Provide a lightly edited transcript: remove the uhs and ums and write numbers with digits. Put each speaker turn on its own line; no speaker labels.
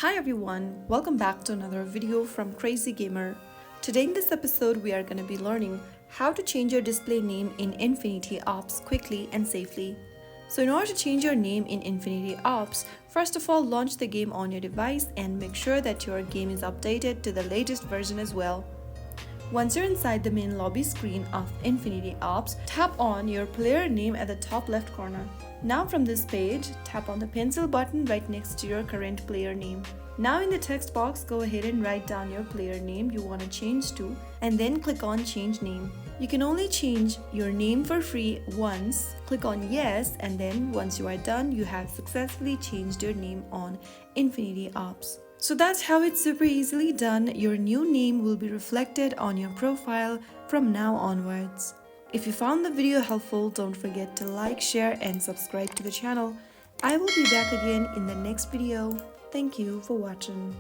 Hi everyone, welcome back to another video from Crazy Gamer. Today in this episode we are going to be learning how to change your display name in Infinity Ops quickly and safely. So in order to change your name in Infinity Ops, first of all launch the game on your device and make sure that your game is updated to the latest version as well. Once you're inside the main lobby screen of Infinity Ops, tap on your player name at the top left corner. Now from this page, tap on the pencil button right next to your current player name. Now in the text box, go ahead and write down your player name you want to change to and then click on Change Name. You can only change your name for free once. Click on Yes, and then once you are done, you have successfully changed your name on Infinity Ops. So that's how it's super easily done. Your new name will be reflected on your profile from now onwards. If you found the video helpful, don't forget to like, share and subscribe to the channel. I will be back again in the next video. Thank you for watching.